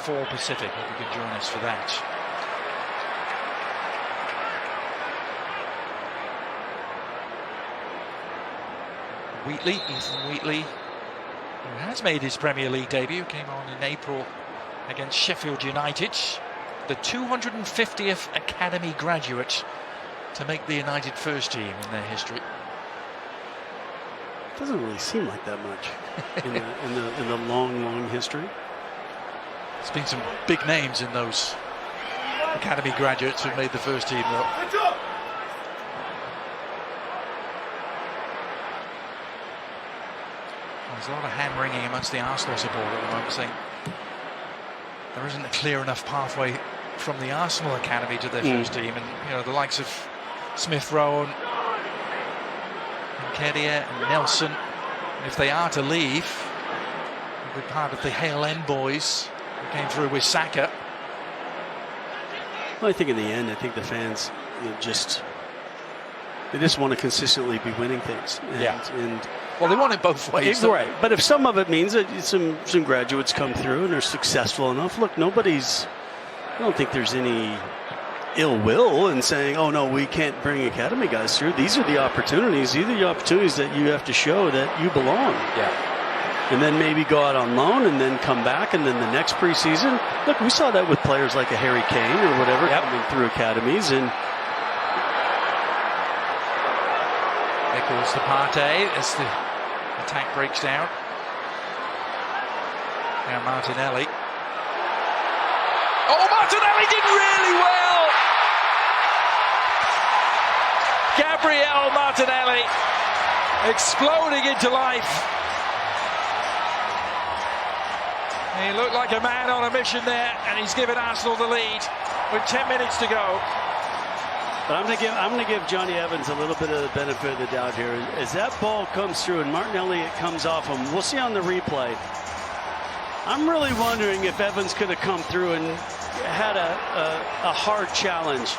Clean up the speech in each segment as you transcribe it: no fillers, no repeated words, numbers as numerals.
4 Pacific. Hope you can join us for that. Wheatley, Ethan Wheatley, who has made his Premier League debut, came on in April against Sheffield United, the 250th Academy graduate to make the United first team in their history. Doesn't really seem like that much in the long history. There's been some big names in those Academy graduates who made the first team, though. There's a lot of hand-wringing amongst the Arsenal support at the moment, saying there isn't a clear enough pathway from the Arsenal Academy to their first team, and you know, the likes of Smith Rowe and Kedia and Nelson, if they are to leave, they'll be part of the Hale End boys who came through with Saka. Well, I think in the end, I think the fans, you know, they just want to consistently be winning things. And well, they want it both ways. Right. But if some of it means that some graduates come through and are successful enough, look, I don't think there's any ill will in saying, oh no, we can't bring academy guys through. These are the opportunities. These are the opportunities that you have to show that you belong. Yeah. And then maybe go out on loan and then come back, and then the next preseason. Look, we saw that with players like a Harry Kane or whatever coming through academies. And Nichols to Partey as the attack breaks down. Now Martinelli. Oh, Martinelli did really well! Gabriel Martinelli exploding into life. He looked like a man on a mission there, and he's given Arsenal the lead with 10 minutes to go. But I'm going to give Johnny Evans a little bit of the benefit of the doubt here. As that ball comes through and Martinelli comes off him, we'll see on the replay. I'm really wondering if Evans could have come through and had a hard challenge.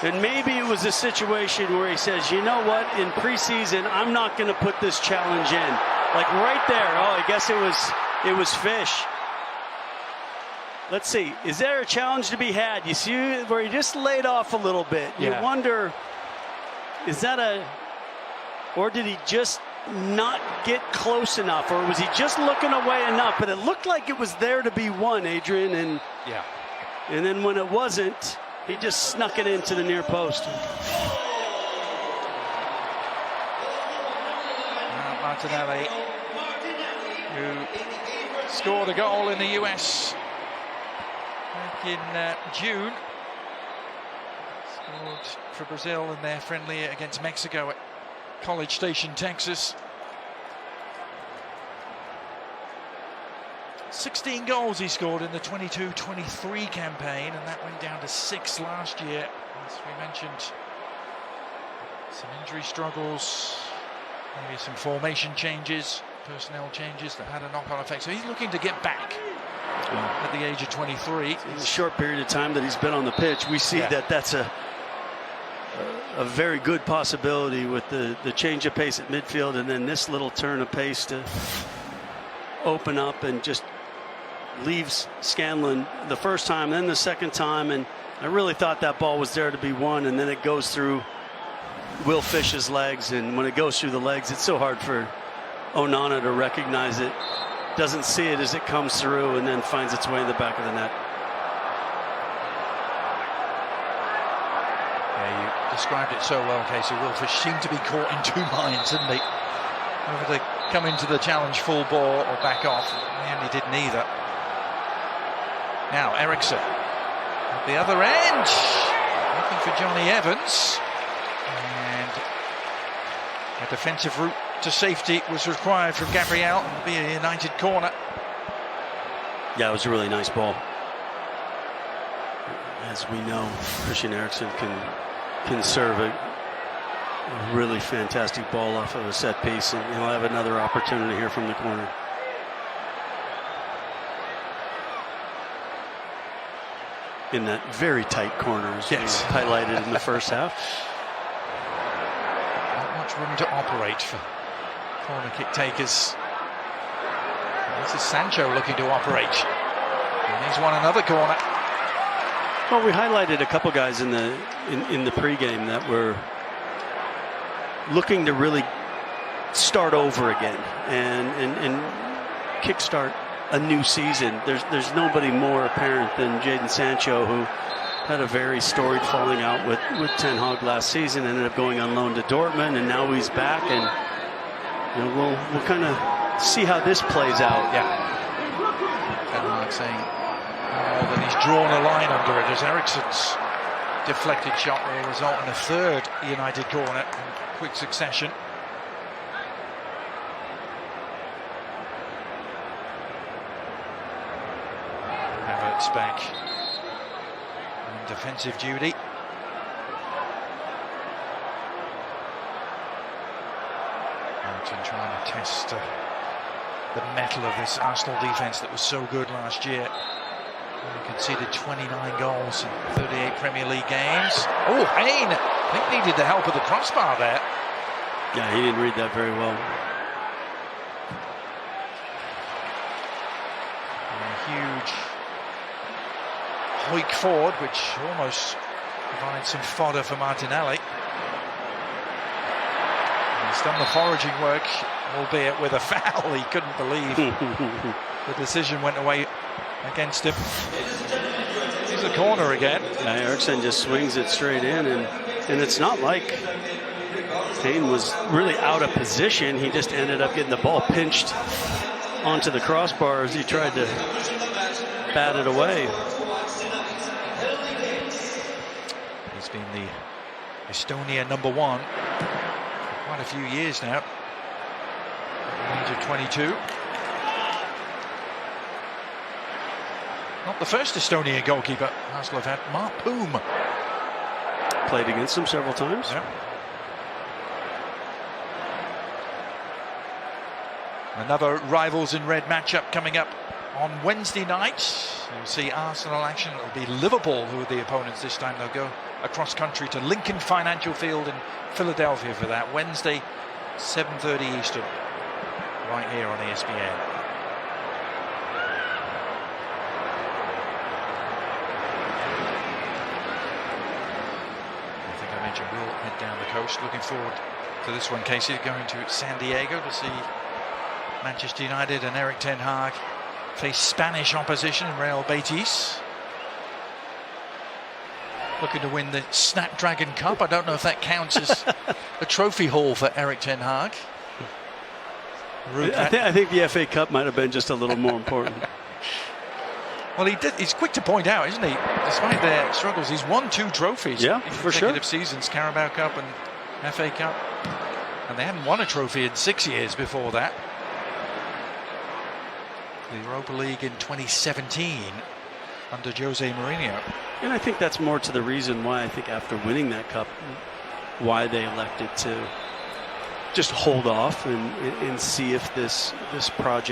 And maybe it was a situation where he says, you know what, in preseason, I'm not going to put this challenge in. Like right there. Oh, I guess it was Fish. Let's see. Is there a challenge to be had? You see where he just laid off a little bit. You wonder, is that or did he just not get close enough, or was he just looking away enough? But it looked like it was there to be one, Adrian, and then when it wasn't, he just snuck it into the near post. Martinelli, who scored a goal in the US back in June, scored for Brazil in their friendly against Mexico at College Station, Texas. 16 goals he scored in the 22-23 campaign, and that went down to 6 last year. As we mentioned, some injury struggles, maybe some formation changes, personnel changes that had a knock-on effect. So he's looking to get back at the age of 23. In the short period of time that he's been on the pitch, we see that that's a very good possibility with the change of pace at midfield, and then this little turn of pace to open up and just leaves Scanlon the first time, then the second time, and I really thought that ball was there to be won, and then it goes through Will Fish's legs, and when it goes through the legs, it's so hard for Onana to recognize it, doesn't see it as it comes through, and then finds its way in the back of the net. Yeah, you described it so well, Casey. Will Fish seemed to be caught in 2 minds, didn't he? Whether they come into the challenge full ball or back off. In the end, he did neither. Now Eriksson at the other end, looking for Johnny Evans, and a defensive route to safety was required from Gabriel. It'll be a United corner. Yeah, it was a really nice ball. As we know, Christian Eriksen can serve a really fantastic ball off of a set piece, and he'll have another opportunity here from the corner. In that very tight corner, as highlighted in the first half. Not much room to operate for corner kick takers. This is Sancho looking to operate. And he's won another corner. Well, we highlighted a couple guys in the pregame that were looking to really start over again and kickstart a new season. There's nobody more apparent than Jadon Sancho, who had a very storied falling out with Ten Hag last season, ended up going on loan to Dortmund, and now he's back, and we'll kind of see how this plays out. Yeah. Ten Hag saying that he's drawn a line under it, as Eriksen's deflected shot will result in a third United corner in quick succession. Havertz back on defensive duty. Everton trying to test the mettle of this Arsenal defence that was so good last year. They conceded 29 goals in 38 Premier League games. Oh, Hayne, I think needed the help of the crossbar there. Yeah, he didn't read that very well. And a huge hoik forward, which almost provides some fodder for Martinelli. And he's done the foraging work, albeit with a foul. He couldn't believe the decision went away against him. Here's a corner again. Yeah, Eriksen just swings it straight in, and it's not like Hayne was really out of position. He just ended up getting the ball pinched onto the crossbar as he tried to bat it away. He's been the Estonia #1 for quite a few years now. At the age of 22. Not the first Estonian goalkeeper Arsenal have had. Manupt2. Played against him several times. Yep. Another rivals in red matchup coming up on Wednesday night. You'll see Arsenal action. It'll be Liverpool who are the opponents this time. They'll go across country to Lincoln Financial Field in Philadelphia for that. Wednesday, 7:30 Eastern, right here on ESPN. We'll head down the coast. Looking forward to this one, Casey. Going to San Diego to see Manchester United and Erik Ten Hag face Spanish opposition in Real Betis. Looking to win the Snapdragon Cup. I don't know if that counts as a trophy haul for Erik Ten Hag. I think the FA Cup might have been just a little more important. Well, he's quick to point out, isn't he? Despite their struggles, he's won 2 trophies in consecutive seasons, Carabao Cup and FA Cup. And they hadn't won a trophy in 6 years before that. The Europa League in 2017 under Jose Mourinho. And I think that's more to the reason why I think after winning that cup, why they elected to just hold off and see if this project